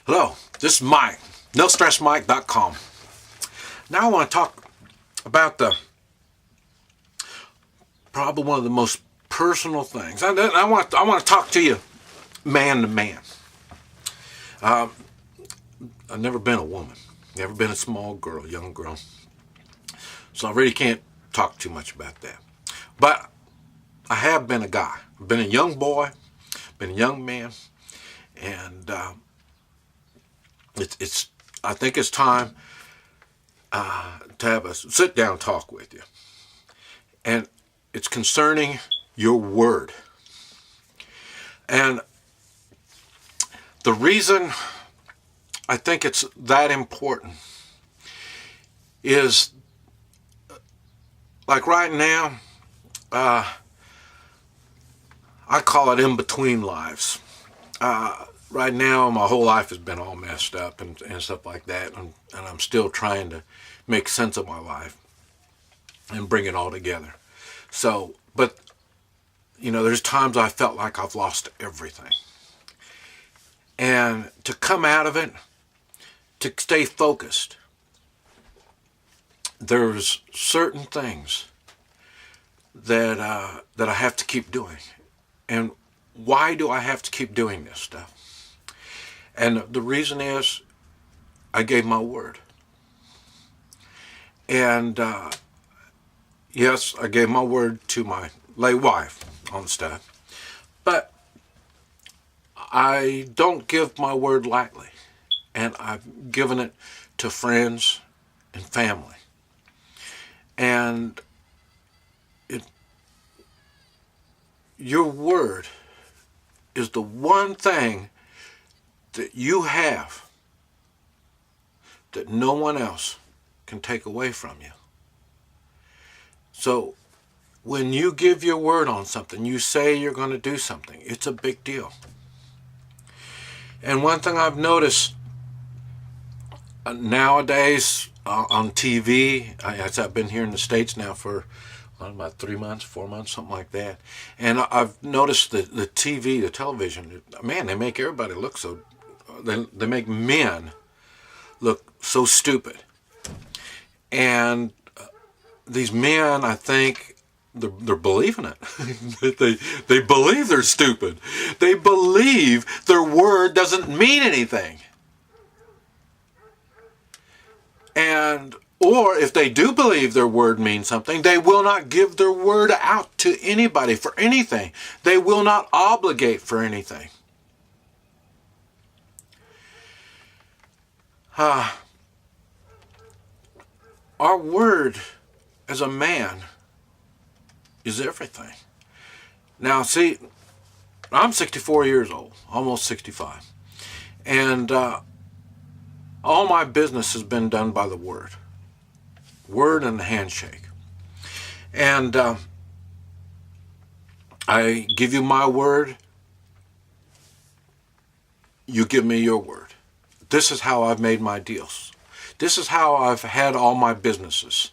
Hello, this is Mike, NoStressMike.com. Now I want to talk about probably one of the most personal things. I want to talk to you man to man. I've never been a woman, never been a small girl, young girl, so I really can't talk too much about that. But I have been a guy. I've been a young boy, been a young man, and I think it's time to have a sit down talk with you, and it's concerning your word. And the reason I think it's that important is, like right now, I call it in between lives. Right now, my whole life has been all messed up and stuff like that, and I'm still trying to make sense of my life and bring it all together. So, but, there's times I felt like I've lost everything. And to come out of it, to stay focused, there's certain things that I have to keep doing. And why do I have to keep doing this stuff? And the reason is I gave my word. And yes, I gave my word to my late wife on stuff. But I don't give my word lightly. And I've given it to friends and family. And your word is the one thing that you have that no one else can take away from you. So when you give your word on something, you say you're going to do something, it's a big deal. And one thing I've noticed nowadays on TV, I've been here in the States now for about 3 months, 4 months, something like that. And I've noticed the TV, the television, man, they make everybody look so, they make men look so stupid. And these men, I think, they're believing it. they believe they're stupid. They believe their word doesn't mean anything. Or if they do believe their word means something, they will not give their word out to anybody for anything. They will not obligate for anything. Our word as a man is everything. Now, see, I'm 64 years old, almost 65. And all my business has been done by the word. Word and the handshake. And I give you my word, you give me your word. This is how I've made my deals. This is how I've had all my businesses.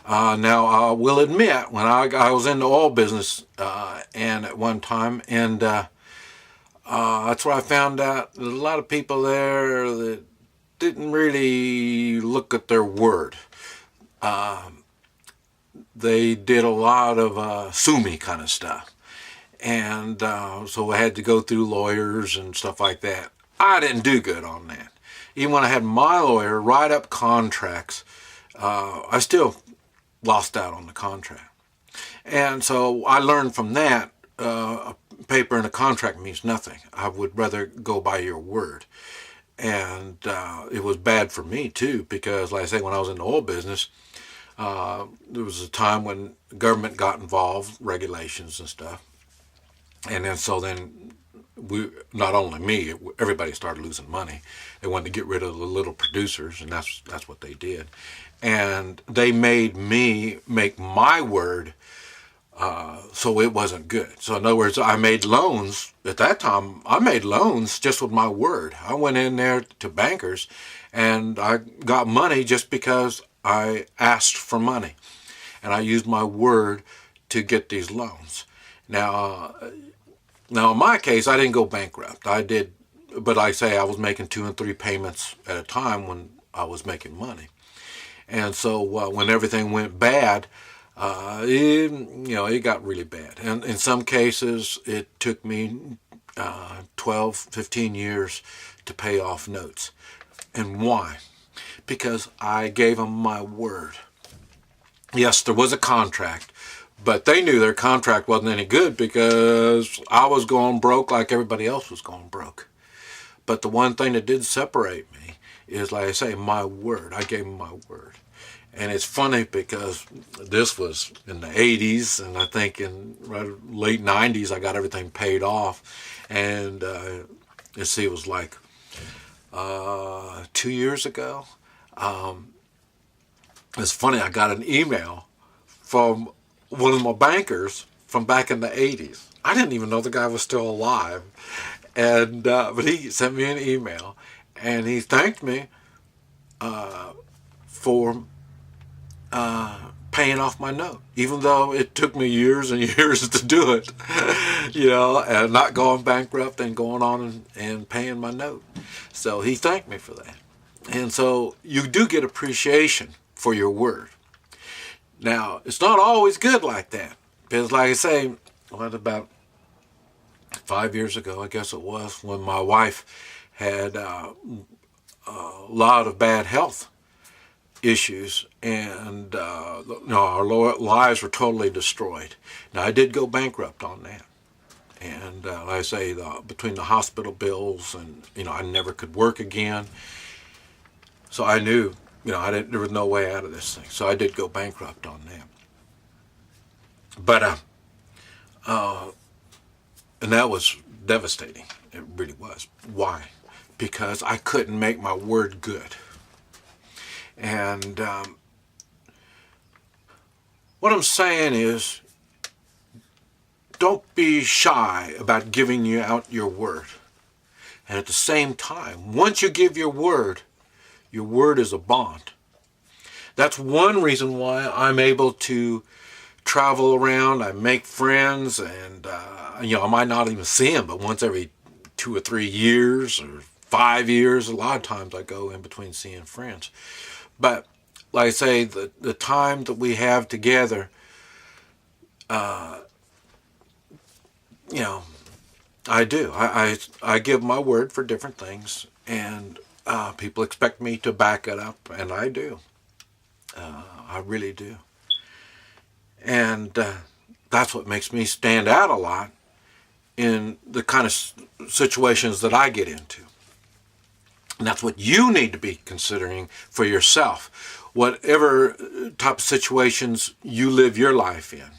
Now, I will admit, when I was in the oil business and at one time, and that's where I found out there's a lot of people there that didn't really look at their word. They did a lot of sue me kind of stuff. And so I had to go through lawyers and stuff like that. I didn't do good on that. Even when I had my lawyer write up contracts, I still lost out on the contract. And so I learned from that, a paper and a contract means nothing. I would rather go by your word. And it was bad for me too, because like I say, when I was in the oil business, there was a time when the government got involved, regulations and stuff. And then not only me, everybody started losing money. They wanted to get rid of the little producers, and that's what they did. And they made me make my word, so it wasn't good. So in other words, I made loans. At that time, I made loans just with my word. I went in there to bankers, and I got money just because I asked for money. And I used my word to get these loans. Now, in my case, I didn't go bankrupt. I did but like I say, I was making 2 and 3 payments at a time when I was making money. And so when everything went bad, it got really bad. And in some cases, it took me 12, 15 years to pay off notes. And why? Because I gave them my word. Yes, there was a contract, but they knew their contract wasn't any good because I was going broke like everybody else was going broke. But the one thing that did separate me is, like I say, my word. I gave them my word. And it's funny because this was in the 80s, and I think in late 90s I got everything paid off. And let's see, it was like 2 years ago. It's funny, I got an email from one of my bankers from back in the 80s. I didn't even know the guy was still alive. And but he sent me an email, and he thanked me for paying off my note, even though it took me years and years to do it, and not going bankrupt and going on and paying my note. So he thanked me for that. And so you do get appreciation for your word. Now, it's not always good like that, because like I say, about 5 years ago, I guess it was, when my wife had a lot of bad health issues, and our lives were totally destroyed. Now, I did go bankrupt on that, and like I say, between the hospital bills and I never could work again, so I knew there was no way out of this thing. So I did go bankrupt on that. But and that was devastating. It really was. Why? Because I couldn't make my word good. And what I'm saying is, don't be shy about giving out your word. And at the same time, once you give your word is a bond. That's one reason why I'm able to travel around. I make friends, and I might not even see them, but once every 2 or 3 years or 5 years, a lot of times I go in between seeing friends. But like I say, the time that we have together, I do. I give my word for different things, and people expect me to back it up, and I do. I really do. And that's what makes me stand out a lot in the kind of situations that I get into. And that's what you need to be considering for yourself, whatever type of situations you live your life in.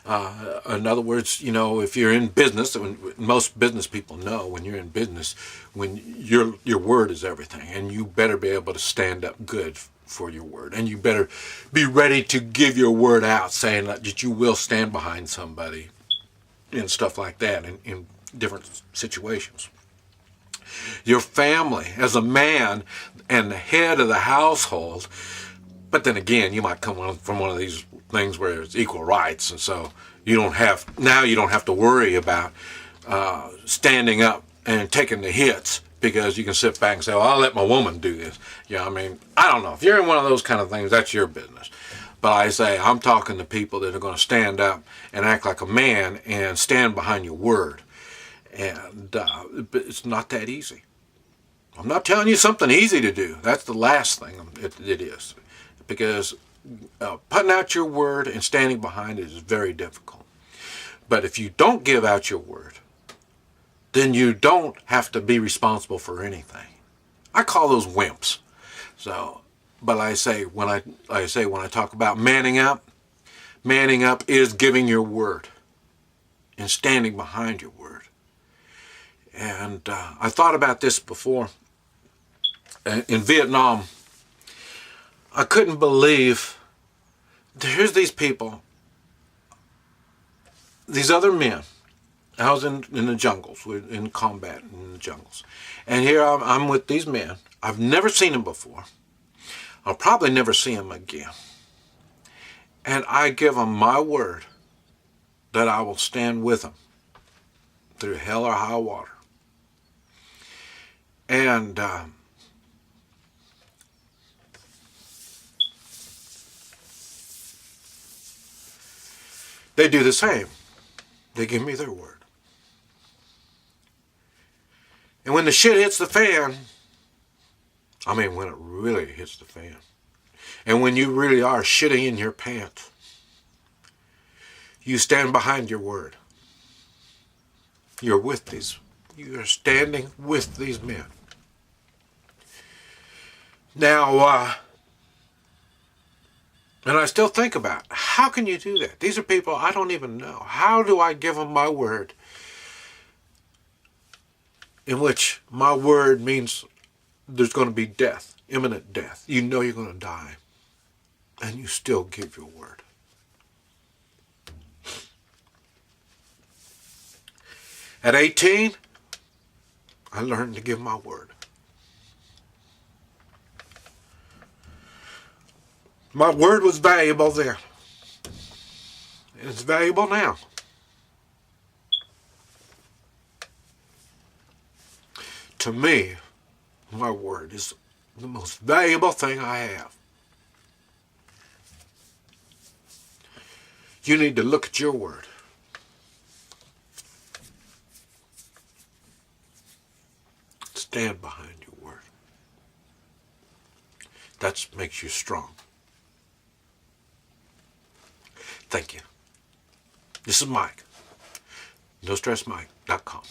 In other words, if you're in business, most business people know when you're in business, when your word is everything, and you better be able to stand up good for your word, and you better be ready to give your word out, saying that you will stand behind somebody and stuff like that in different situations. Your family, as a man and the head of the household, but then again, you might come from one of these things where it's equal rights, and so you don't have to worry about standing up and taking the hits, because you can sit back and say, well, I'll let my woman do this. I don't know. If you're in one of those kind of things, that's your business. But I say, I'm talking to people that are going to stand up and act like a man and stand behind your word. And but it's not that easy. I'm not telling you something easy to do. That's the last thing it is. Because putting out your word and standing behind it is very difficult. But if you don't give out your word, then you don't have to be responsible for anything. I call those wimps. So, but when I talk about manning up is giving your word and standing behind your word. And I thought about this before. In Vietnam, I couldn't believe, here's these people, these other men. I was in the jungles, in combat in the jungles. And here I'm with these men. I've never seen them before. I'll probably never see them again. And I give them my word that I will stand with them through hell or high water. And they do the same. They give me their word. And when the shit hits the fan, I mean when it really hits the fan, and when you really are shitting in your pants, you stand behind your word. You're with these. You are standing with these men. Now, and I still think about, how can you do that? These are people I don't even know. How do I give them my word? In which my word means there's going to be death, imminent death. You know you're going to die. And you still give your word. At 18, I learned to give my word. My word was valuable then. It's valuable now. To me, my word is the most valuable thing I have. You need to look at your word. Stand behind your word. That makes you strong. Thank you. This is Mike. NoStressMike.com.